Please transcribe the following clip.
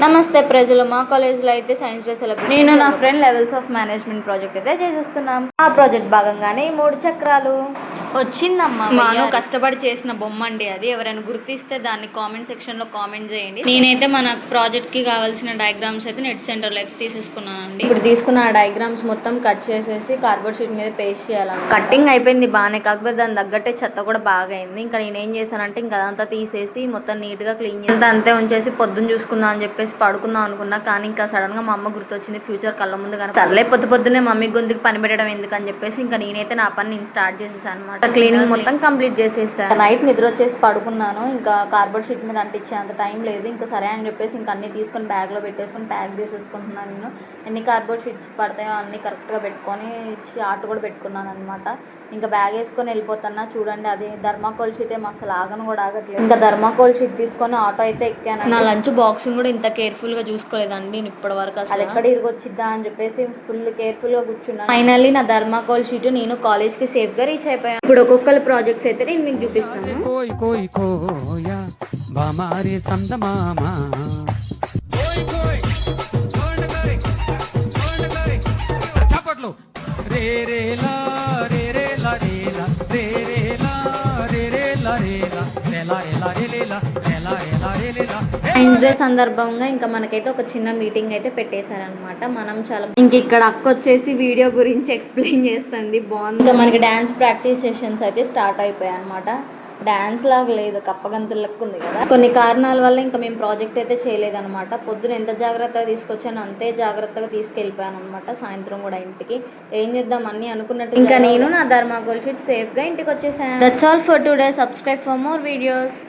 నమస్తే ప్రజలు, మా కాలేజ్లో అయితే సైన్స్ డే సెలబ్రేషన్ నేను నా friend levels of management project అయితే చేసేస్తున్నాం. ఆ ప్రాజెక్ట్ భాగంగానే 3 చక్రాలు వచ్చిందమ్మా. మాను కష్టపడి చేసిన బొమ్మ అండి అది. ఎవరైనా గుర్తిస్తే దాన్ని కామెంట్ సెక్షన్లో కామెంట్ చేయండి. నేనైతే మన ప్రాజెక్ట్కి కావాల్సిన డయాగ్రామ్స్ అయితే నెట్ సెంటర్లో అయితే తీసేసుకున్నానండి. ఇప్పుడు తీసుకున్న ఆ డయాగ్రామ్స్ మొత్తం కట్ చేసేసి కార్డ్బోర్డ్ షీట్ మీద పేస్ట్ చేయాలి. కటింగ్ అయిపోయింది బాగానే, కాకపోతే దాని తగ్గట్టే చెత్త కూడా బాగా అయింది. ఇంకా నేనేం చేశానంటే ఇంకా అదంతా తీసేసి మొత్తం నీట్గా క్లీన్ చేసి అంతే ఉంచేసి పొద్దున్న చూసుకుందాం అని చెప్పేసి పడుకుందాం అనుకున్నా. కానీ ఇంకా సడన్గా మా అమ్మ గుర్తొచ్చింది. ఫ్యూచర్ కళ్ళ ముందు కానీ సర్లే పొద్దున్నే మమ్మీ గొంతుకి పని పెట్టడం ఎందుకని చెప్పేసి ఇంకా నేనైతే నా పని నేను స్టార్ట్ చేసేసాను అనమాట. క్లీనింగ్ మొత్తం కంప్లీట్ చేసేసాను. నైట్ నిద్ర వచ్చేసి పడుకున్నాను. ఇంకా కార్డ్బోర్డ్ షీట్ మీద అంటించే అంత టైం లేదు. ఇంకా సరే అని చెప్పేసి ఇంకా అన్ని తీసుకొని బ్యాగ్లో పెట్టేసుకొని ప్యాక్ చేసేసుకుంటున్నాను. నేను ఎన్ని కార్డ్బోర్డ్ షీట్స్ పడతాయో అన్ని కరెక్ట్గా పెట్టుకొని చార్ట్ కూడా పెట్టుకున్నాను అనమాట. ఇంకా బ్యాగ్ వేసుకొని వెళ్ళిపోతున్నా. చూడండి, అది ధర్మాకోల్ షీట్ ఏమో అసలు ఆగను కూడా ఆగట్లేదు. ఇంకా ధర్మాకోల్ షీట్ తీసుకొని ఆటో అయితే ఎక్కాను. నా లంచ్ బాక్సింగ్ కూడా ఇంత కేర్ఫుల్గా చూసుకోలేదండి నేను ఇప్పటి వరకు. అసలు ఎక్కడ ఇరుగొచ్చిద్దా అని చెప్పేసి ఫుల్ కేర్ఫుల్గా కూర్చున్నాను. ఫైనల్లీ నా ధర్మాకోల్ షీట్ నేను కాలేజ్కి సేఫ్గా రీచ్ అయిపోయాను. ఇప్పుడు ఒక్కొక్కరి ప్రాజెక్ట్స్ అయితే నేను మీకు చూపిస్తాను. సైన్స్ డే సందర్భంగా ఇంకా మనకైతే ఒక చిన్న మీటింగ్ అయితే పెట్టేశారనమాట. మనం చాలా ఇంక ఇక్కడ అక్క వచ్చేసి వీడియో గురించి ఎక్స్ప్లెయిన్ చేస్తుంది. బాగుంది. ఇంకా మనకి డ్యాన్స్ ప్రాక్టీస్ సెషన్స్ అయితే స్టార్ట్ అయిపోయాయి అనమాట. డ్యాన్స్ లాగా లేదు, కప్పగంతుల లెక్క ఉంది కదా. కొన్ని కారణాల వల్ల ఇంకా మేము ప్రాజెక్ట్ అయితే చేయలేదన్నమాట. పొద్దున ఎంత జాగ్రత్తగా తీసుకొచ్చానో అంతే జాగ్రత్తగా తీసుకెళ్ళిపోయాను అనమాట. సాయంత్రం కూడా ఇంటికి ఏం చేద్దాం అన్ని అనుకున్నట్టు ఇంకా నేను నా ధర్మాకోల్ షీట్ సేఫ్గా ఇంటికి వచ్చేసాను. That's all for today. Subscribe for more videos.